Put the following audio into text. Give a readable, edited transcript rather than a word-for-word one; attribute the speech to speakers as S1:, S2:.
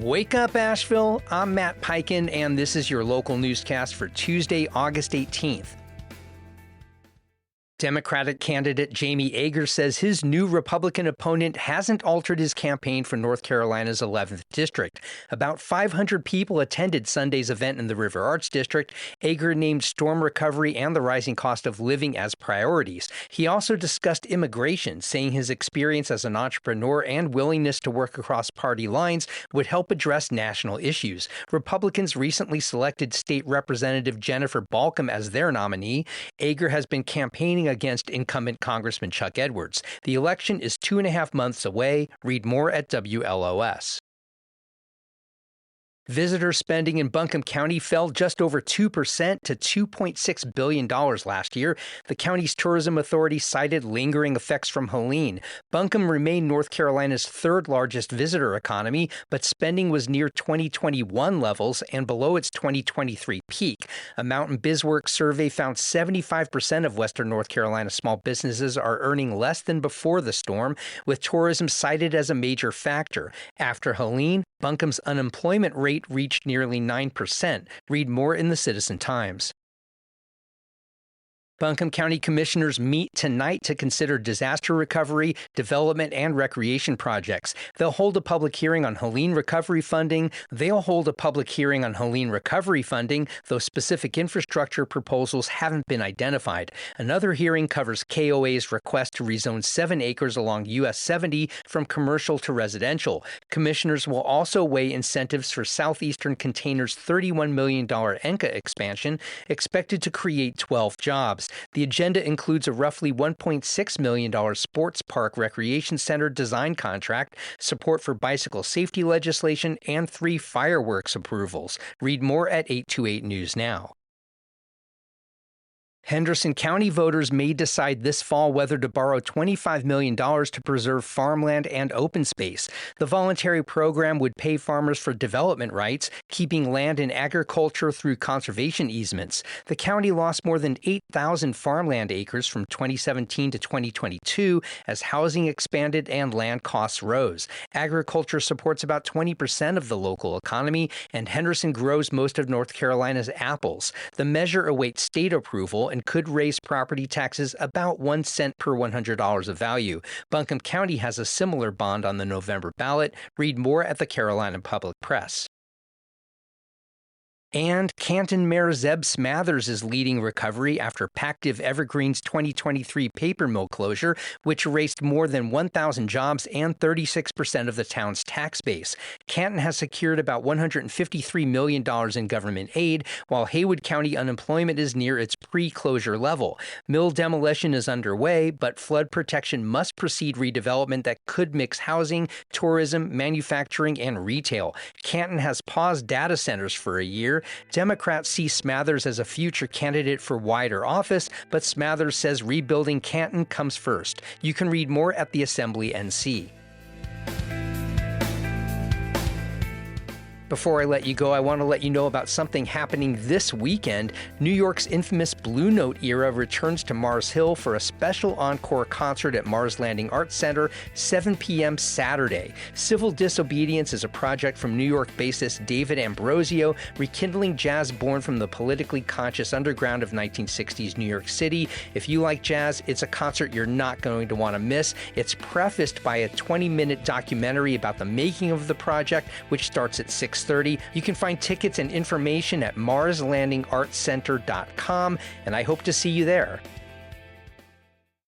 S1: Wake up, Asheville. I'm Matt Peiken, and this is your local newscast for Tuesday, August 18th. Democratic candidate Jamie Ager says his new Republican opponent hasn't altered his campaign for North Carolina's 11th district. About 500 people attended Sunday's event in the River Arts District. Ager named storm recovery and the rising cost of living as priorities. He also discussed immigration, saying his experience as an entrepreneur and willingness to work across party lines would help address national issues. Republicans recently selected State Representative Jennifer Buncombe as their nominee. Ager has been campaigning against incumbent Congressman Chuck Edwards. The election is 2.5 months away. Read more at WLOS. Visitor spending in Buncombe County fell just over 2% to $2.6 billion last year. The county's tourism authority cited lingering effects from Helene. Buncombe remained North Carolina's third largest visitor economy, but spending was near 2021 levels and below its 2023 peak. A Mountain BizWorks survey found 75% of Western North Carolina small businesses are earning less than before the storm, with tourism cited as a major factor. After Helene, Buncombe's unemployment rate reached nearly 9%. Read more in the Citizen Times. Buncombe County Commissioners meet tonight to consider disaster recovery, development, and recreation projects. They'll hold a public hearing on Helene recovery funding. Though specific infrastructure proposals haven't been identified. Another hearing covers KOA's request to rezone 7 acres along US 70 from commercial to residential. Commissioners will also weigh incentives for Southeastern Container's $31 million ENCA expansion, expected to create 12 jobs. The agenda includes a roughly $1.6 million sports park recreation center design contract, support for bicycle safety legislation, and 3 fireworks approvals. Read more at 828 News Now. Henderson County voters may decide this fall whether to borrow $25 million to preserve farmland and open space. The voluntary program would pay farmers for development rights, keeping land in agriculture through conservation easements. The county lost more than 8,000 farmland acres from 2017 to 2022 as housing expanded and land costs rose. Agriculture supports about 20% of the local economy, and Henderson grows most of North Carolina's apples. The measure awaits state approval and could raise property taxes about 1 cent per $100 of value. Buncombe County has a similar bond on the November ballot. Read more at the Carolina Public Press. And Canton Mayor Zeb Smathers is leading recovery after Pactiv Evergreen's 2023 paper mill closure, which erased more than 1,000 jobs and 36% of the town's tax base. Canton has secured about $153 million in government aid, while Haywood County unemployment is near its pre-closure level. Mill demolition is underway, but flood protection must precede redevelopment that could mix housing, tourism, manufacturing, and retail. Canton has paused data centers for a year. Democrats see Smathers as a future candidate for wider office, but Smathers says rebuilding Canton comes first. You can read more at the Assembly NC. Before I let you go, I want to let you know about something happening this weekend. New York's infamous Blue Note era returns to Mars Hill for a special encore concert at Mars Landing Arts Center, 7 p.m. Saturday. Civil Disobedience is a project from New York bassist David Ambrosio, rekindling jazz born from the politically conscious underground of 1960s New York City. If you like jazz, it's a concert you're not going to want to miss. It's prefaced by a 20-minute documentary about the making of the project, which starts at 6:30. You can find tickets and information at marslandingartscenter.com, and I hope to see you there.